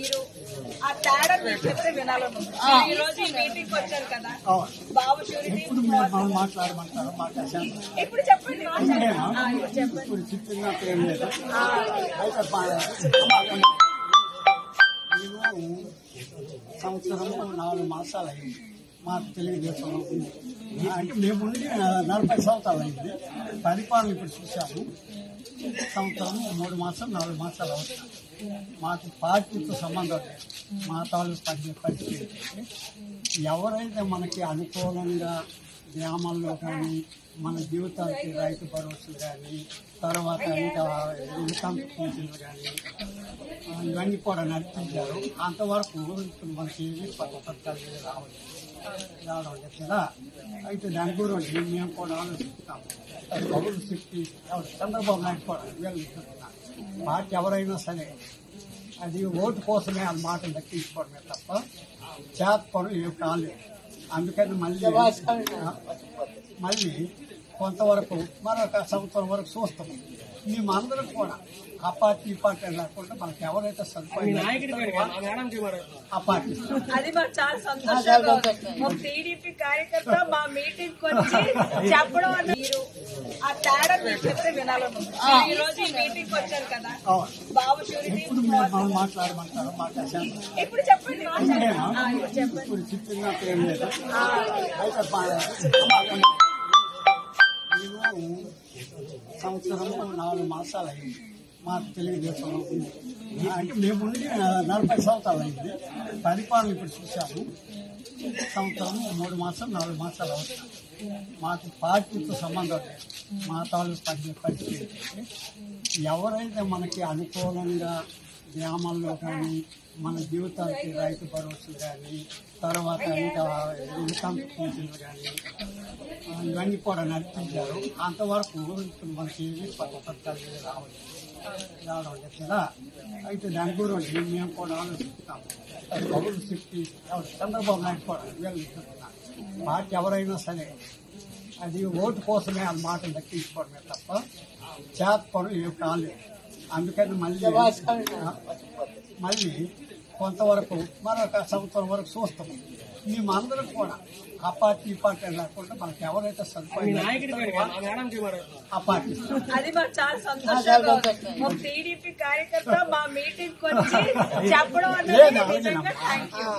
మీరు ఆ తేడా మీరు చెప్తే వినాలను. ఈ రోజు ఈ మీటింగ్ వచ్చారు కదా, బాబు షూరిటీ మాట్లాడమంటారు ఇప్పుడు చెప్పండి. ఇప్పుడు చిత్తున్నట్టు ఏం లేదు. నేను సంవత్సరము 4 మాసాలు అయింది మాకు తెలుగుదేశంలో ఉంది. అంటే మేము ఉండి 40 సంవత్సరాలు అయింది. పరిపాలన ఇప్పుడు చూశాము. సంవత్సరము 3 మాసాలు 4 మాసాలు అవుతుంది. మాకు పార్టీతో సంబంధం లేదు. మా తాలూకు పరిస్థితి ఎవరైతే మనకి అనుకూలంగా గ్రామాల్లో కానీ మన జీవితానికి రైతు భరోసాలు కానీ తర్వాత ఇంకా ఇన్కమ్ పింఛన్లు కానీ ఇవన్నీ కూడా నడిపించారు. అంతవరకు ఇప్పుడు మనకి పథకాలు రావడం కదా. అయితే దాని గురించి మేము కూడా ఆలోచిస్తాము. బబుల్ శక్తి చంద్రబాబు నాయుడు కూడా వెళ్ళిస్తున్నారు. పార్టీ ఎవరైనా సరే అది ఓటు కోసమే ఆ మాటలు దక్కించుకోవడమే తప్ప చేత పనులు ఏం కాలేదు. అందుకని మళ్ళీ కొంతవరకు మరొక సంవత్సరం వరకు చూస్తాము. మేమందరం కూడా ఆ పార్టీ లేకుండా మనకి ఎవరైతే సదుపాయం ఆ పార్టీ అది మాకు చాలా సంతోషంగా ఉంది. ఒక టీడీపీ కార్యకర్త మా మీటింగ్ వచ్చి చెప్పడం అన్న మీరు ఆ తేడా మీరు చెప్తే వినాలను. ఈ రోజు ఈ మీటింగ్ వచ్చారు కదా, బాబు షూరిటీ మాట్లాడమంటారు ఇప్పుడు చెప్పండి. ఇప్పుడు చిత్తున్నట్టు ఏం లేదు. మేము సంవత్సరము 4 మాసాలు అయింది మాకు తెలుగుదేశంలో ఉంది. అంటే మేము ఉండి 40 సంవత్సరాలు అయింది. పరిపాలన ఇప్పుడు చూశాము. సంవత్సరము 3 మాసాలు 4 మాసాలు అవుతుంది. మాకు పార్టీతో సంబంధం లేదు. మా తాలూకు పరిస్థితి ఎవరైతే మనకి అనుకూలంగా గ్రామాల్లో కానీ మన జీవితానికి రైతు భరోసాలు కానీ తర్వాత ఇంకా ఇన్కమ్ పింఛన్లు కానీ ఇవన్నీ కూడా నడిపించారు. అంతవరకు ఇప్పుడు మనకి పథకాలు రావడం కదా. అయితే దాని గురించి మేము కూడా ఆలోచిస్తాము. బబుల్ శక్తి చంద్రబాబు నాయుడు కూడా వెళ్ళిస్తున్నారు. పార్టీ ఎవరైనా సరే అది ఓటు కోసమే ఆ మాటలు దక్కించుకోవడమే తప్ప చేత పనులు ఏం కాలేదు. అందుకని మళ్ళీ కొంతవరకు మరొక సంవత్సరం వరకు చూస్తాము. మేమందరం కూడా ఆ పార్టీ లేకుండా మనకి ఎవరైతే సదుపాయం ఆ పార్టీ అది మాకు చాలా సంతోషంగా ఉంది. ఒక టీడీపీ కార్యకర్త మా మీటింగ్ వచ్చి చెప్పడం అన్నది నిజంగా థ్యాంక్ యూ.